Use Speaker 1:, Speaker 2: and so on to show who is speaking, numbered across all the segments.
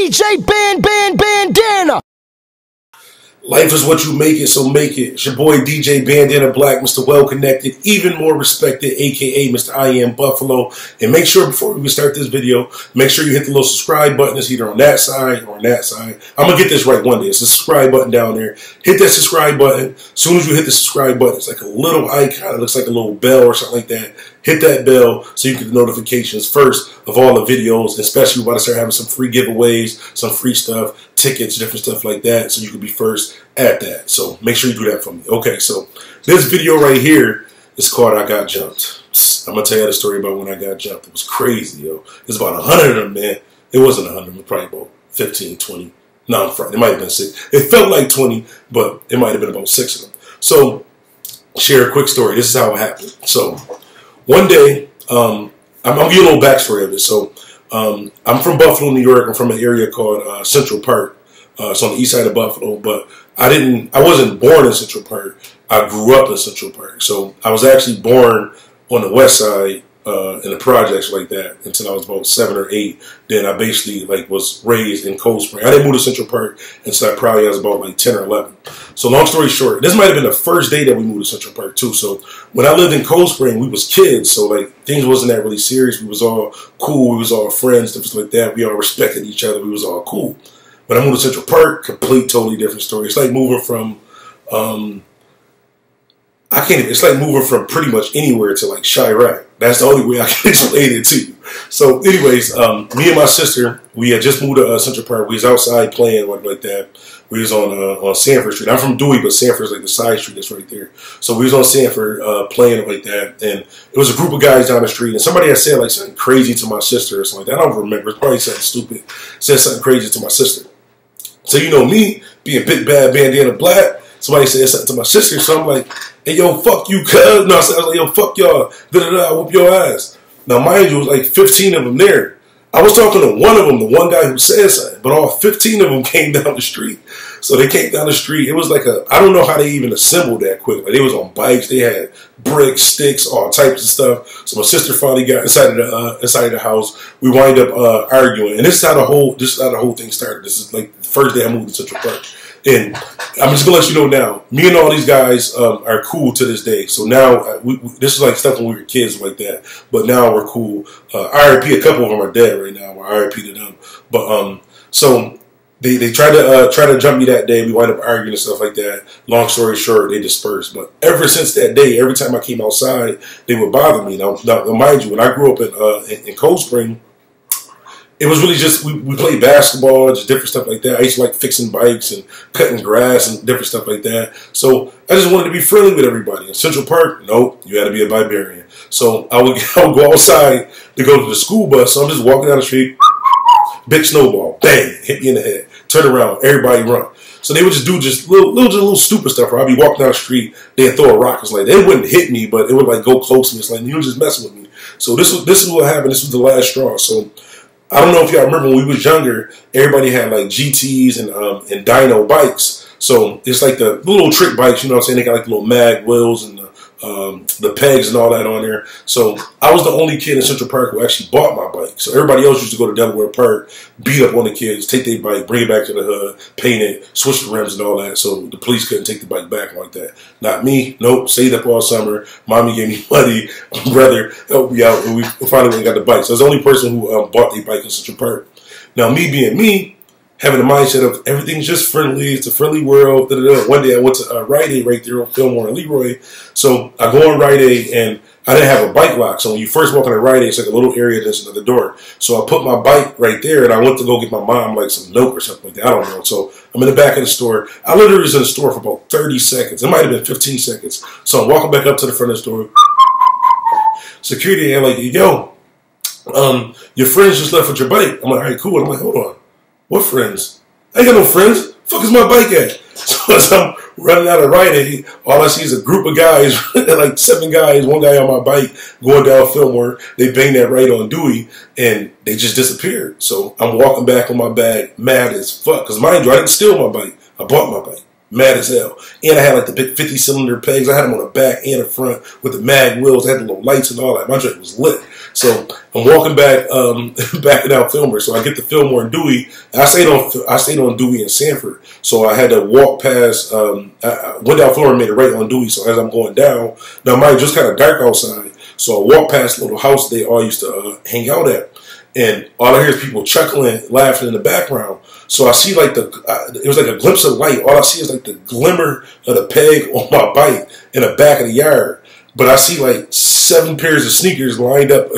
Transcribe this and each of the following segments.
Speaker 1: DJ Bandana.
Speaker 2: Life is what you make it, so make it. It's your boy DJ Bandana Black, Mr. Well Connected, even more respected, aka Mr. I Am Buffalo. And make sure before we start this video, make sure you hit the little subscribe button. It's either on that side or on that side. I'm gonna get this right one day. It's a subscribe button down there. Hit that subscribe button. As soon as you hit the subscribe button, it's like a little icon. It looks like a little bell or something like that. Hit that bell so you get the notifications first of all the videos, especially we're about to start having some free giveaways, some free stuff, tickets, different stuff like that, so you can be first at that. So make sure you do that for me. Okay, so this video right here is called I Got Jumped. I'm going to tell you the story about when I got jumped. It was crazy, yo. There's about 100 of them, man. It wasn't 100. It was probably about 15, 20. No, I'm front. It might have been 6. It felt like 20, but it might have been about 6 of them. So share a quick story. This is how it happened. So one day, I'm going to give you a little backstory of it. So I'm from Buffalo, New York. I'm from an area called Central Park. It's on the east side of Buffalo, but I wasn't born in Central Park. I grew up in Central Park. So I was actually born on the west side in the projects like that until I was about 7 or 8. Then I basically was raised in Cold Spring. I didn't move to Central Park until I was about like 10 or 11. So long story short, this might have been the first day that we moved to Central Park too. So when I lived in Cold Spring, we was kids. So things wasn't that really serious. We was all cool. We was all friends, stuff like that. We all respected each other. We was all cool. When I moved to Central Park, totally different story. It's like moving from, it's like moving from pretty much anywhere to like Chirac. That's the only way I can explain it to you. So anyways, me and my sister, we had just moved to Central Park. We was outside playing like that. We was on Sanford Street. I'm from Dewey, but Sanford's like the side street that's right there. So we was on Sanford playing like that. And it was a group of guys down the street. And somebody had said like something crazy to my sister or something like that. I don't remember. It's probably something stupid. Said something crazy to my sister. So you know me, being Big Bad Bandana Black, somebody said something to my sister, so I'm like, hey, yo, fuck you, cuz. No, I was like, yo, fuck y'all. Da-da-da, whoop your ass. Now, mind you, it was like 15 of them there. I was talking to one of them, the one guy who said something, but all 15 of them came down the street. So they came down the street. It was like I don't know how they even assembled that quick. Like they was on bikes. They had bricks, sticks, all types of stuff. So my sister finally got inside of the house. We wind up arguing. And this is how the whole thing started. This is like the first day I moved to Central Park. And I'm just gonna let you know now, me and all these guys are cool to this day. So now this is like stuff when we were kids like that, but now we're cool. RIP, a couple of them are dead right now. RIP to them. But so they tried to jump me that day. We wind up arguing and stuff like that. Long story short, they dispersed. But ever since that day, every time I came outside, they would bother me. Now mind you, when I grew up in Cold Spring, it was really just, we played basketball, just different stuff like that. I used to like fixing bikes and cutting grass and different stuff like that. So I just wanted to be friendly with everybody. In Central Park, nope, you had to be a barbarian. So I would go outside to go to the school bus. So I'm just walking down the street, big snowball, bang, hit me in the head. Turn around, everybody run. So they would just do little stupid stuff. I'd be walking down the street, they'd throw a rock. It's like, they wouldn't hit me, but it would like go close to me. It's like, you were just messing with me. So this is what happened. This was the last straw. So I don't know if y'all remember when we was younger, everybody had like GTs and dyno bikes. So it's like the little trick bikes, you know what I'm saying? They got like the little mag wheels and the pegs and all that on there. So I was the only kid in Central Park who actually bought my bike. So everybody else used to go to Delaware Park, beat up on the kids, take their bike, bring it back to the hood, paint it, switch the rims and all that. So the police couldn't take the bike back like that. Not me. Nope. Saved up all summer. Mommy gave me money. My brother helped me out, and we finally got the bike. So I was the only person who bought a bike in Central Park. Now me being me, having the mindset of everything's just friendly, it's a friendly world. One day I went to Rite Aid right there on Fillmore and Leroy. So I go on Rite Aid and I didn't have a bike lock. So when you first walk in a Rite Aid, it's like a little area, there's another door. So I put my bike right there and I went to go get my mom like some milk or something like that. I don't know. So I'm in the back of the store. I literally was in the store for about 30 seconds. It might have been 15 seconds. So I'm walking back up to the front of the store. Security, and like, yo, your friends just left with your bike. I'm like, all right, cool. I'm like, hold on. What friends? I ain't got no friends. Fuck is my bike at? So as I'm running out of Rite Aid, all I see is a group of guys, like 7 guys, one guy on my bike going down Fillmore. They bang that right on Dewey, and they just disappeared. So I'm walking back on my bag, mad as fuck. Because mind you, I didn't steal my bike. I bought my bike. Mad as hell. And I had like the big 50-cylinder pegs. I had them on the back and the front with the mag wheels. I had the little lights and all that. My joint was lit. So I'm walking back, backing out Fillmore. So I get to Fillmore and Dewey. And I stayed on Dewey and Sanford. So I had to walk past. I went down Fillmore and made it right on Dewey. So as I'm going down, now mind just kind of dark outside. So I walk past the little house they all used to hang out at, and all I hear is people chuckling, laughing in the background. So I see like it was like a glimpse of light. All I see is like the glimmer of the peg on my bike in the back of the yard. But I see like 7 pairs of sneakers lined up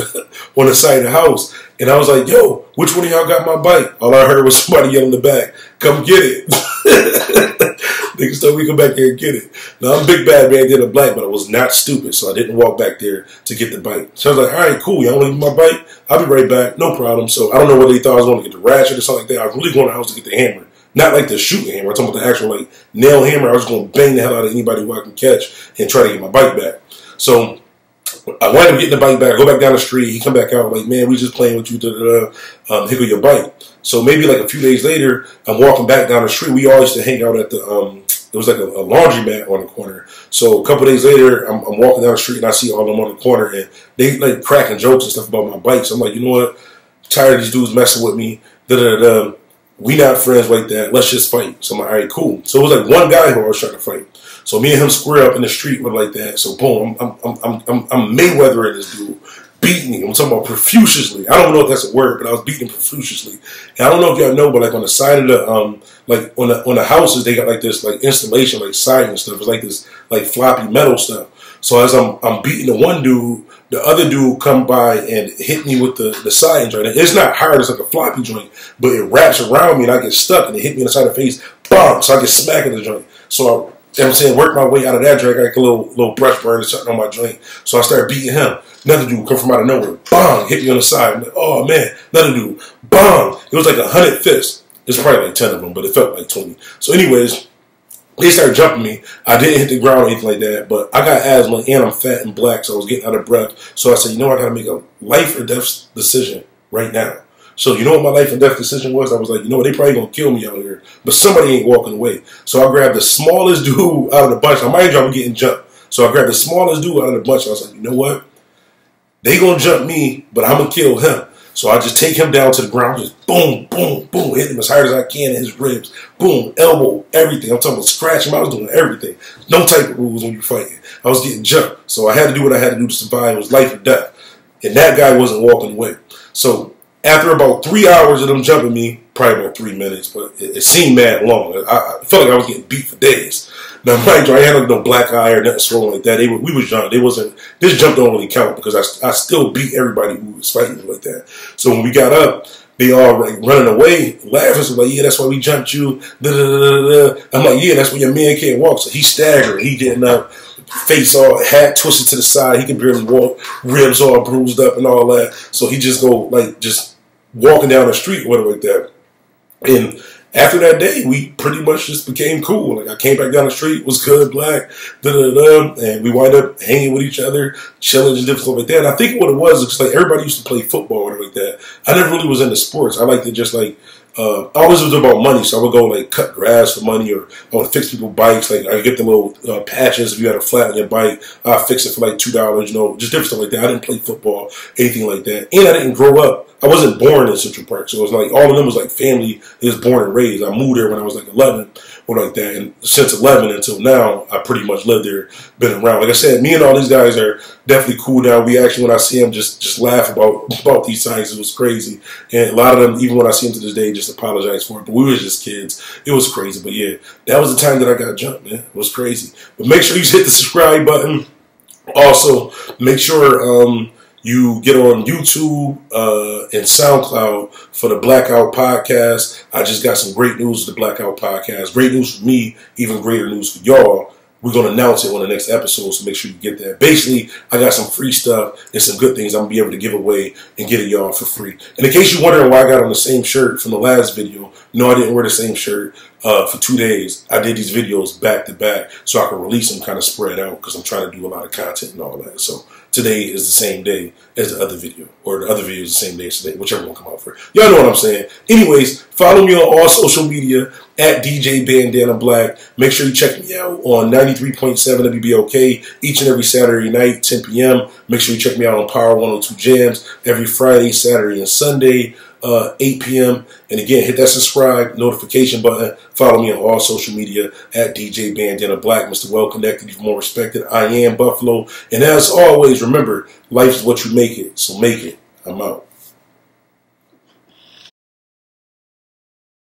Speaker 2: on the side of the house. And I was like, yo, which one of y'all got my bike? All I heard was somebody yelling in the back, come get it. Niggas told me to come back there and get it. Now, I'm a big bad man in the black, but I was not stupid, so I didn't walk back there to get the bike. So I was like, all right, cool. Y'all want to leave my bike? I'll be right back. No problem. So I don't know whether they thought I was going to get the ratchet or something like that. I was really going to the house to get the hammer. Not like the shooting hammer. I'm talking about the actual like nail hammer. I was going to bang the hell out of anybody who I can catch and try to get my bike back. So I wind up getting the bike back. I go back down the street. He come back out like, man, we just playing with you. Here go your bike. So maybe like a few days later, I'm walking back down the street. We all used to hang out at the it was like a laundromat on the corner. So a couple days later, I'm walking down the street and I see all of them on the corner and they like cracking jokes and stuff about my bike. So I'm like, you know what? I'm tired of these dudes messing with me. We not friends like that. Let's just fight. So I'm like, all right, cool. So it was like one guy who I was trying to fight. So me and him square up in the street with like that. So boom, I'm Mayweather in this dude, beating him. I'm talking about profusely. I don't know if that's a word, but I was beating him profusely. And I don't know if y'all know, but like on the side of the like on the houses, they got like this like installation, like siding and stuff. It's like this like floppy metal stuff. So as I'm beating the one dude, the other dude come by and hit me with the siding joint. It's not hard, it's like a floppy joint, but it wraps around me and I get stuck and it hit me in the side of the face, bam! So I get smacked in the joint. So I'm saying, work my way out of that joint. I got like a little brush burn or something on my joint. So I started beating him. Another dude come from out of nowhere, bang! Hit me on the side. I'm like, oh man, another dude, bang! It was like 100 fists. It's probably like 10 of them, but it felt like 20. So anyways, they started jumping me. I didn't hit the ground or anything like that, but I got asthma and I'm fat and black, so I was getting out of breath. So I said, you know what, I got to make a life or death decision right now. So you know what my life and death decision was? I was like, you know what, they probably going to kill me out here, but somebody ain't walking away. So I grabbed the smallest dude out of the bunch. I might drop getting jumped. So I grabbed the smallest dude out of the bunch. I was like, you know what? They going to jump me, but I'm going to kill him. So I just take him down to the ground, just boom, boom, boom, hit him as hard as I can in his ribs. Boom, elbow, everything. I'm talking about scratching him. I was doing everything. No type of rules when you're fighting. I was getting jumped. So I had to do what I had to do to survive. It was life or death. And that guy wasn't walking away. So after about 3 hours of them jumping me, probably about 3 minutes, but it seemed mad long. I felt like I was getting beat for days. Now, mind you, I had no black eye or nothing swollen like that. We was young. This jump don't really count because I still beat everybody who was fighting like that. So when we got up, they all like running away, laughing. So like, yeah, that's why we jumped you. Da, da, da, da, da. I'm like, yeah, that's why your man can't walk. So he's staggering. He getting up, face all, hat twisted to the side. He can barely walk, ribs all bruised up and all that. So he just go like just walking down the street or whatever like that. And after that day, we pretty much just became cool. Like I came back down the street, was good, black, and we wind up hanging with each other, chilling and different stuff like that. And I think what it was, it's like everybody used to play football or like that. I never really was into sports. I liked to just like always was about money, so I would go like cut grass for money, or I would fix people's bikes. Like I get the little patches if you had a flat on your bike, I fix it for like $2. You know, just different stuff like that. I didn't play football, anything like that, and I didn't grow up. I wasn't born in Central Park, so it was like all of them was like family. They was born and raised. I moved there when I was like 11 or like that, and since 11 until now, I pretty much lived there, been around. Like I said, me and all these guys are definitely cool now. We actually, when I see them, just laugh about these things. It was crazy, and a lot of them, even when I see them to this day, just apologize for it. But we were just kids. It was crazy, but yeah, that was the time that I got jumped, man. It was crazy. But make sure you hit the subscribe button. Also, make sure you get on YouTube and SoundCloud for the Blackout Podcast. I just got some great news for the Blackout Podcast. Great news for me, even greater news for y'all. We're going to announce it on the next episode, so make sure you get that. Basically, I got some free stuff and some good things I'm going to be able to give away and get it y'all for free. And in case you're wondering why I got on the same shirt from the last video, no, I didn't wear the same shirt for 2 days. I did these videos back to back so I can release them kind of spread out because I'm trying to do a lot of content and all that. So today is the same day as the other video, or the other video is the same day as today, whichever one come out for. Y'all know what I'm saying. Anyways, follow me on all social media at DJ Bandana Black. Make sure you check me out on 93.7 WBOK each and every Saturday night, 10 p.m. Make sure you check me out on Power 102 Jams every Friday, Saturday, and Sunday, 8 p.m. And again, hit that subscribe notification button. Follow me on all social media at DJ Bandana Black. Mr. Well Connected, even more respected. I am Buffalo. And as always, remember, life is what you make it. So make it. I'm out.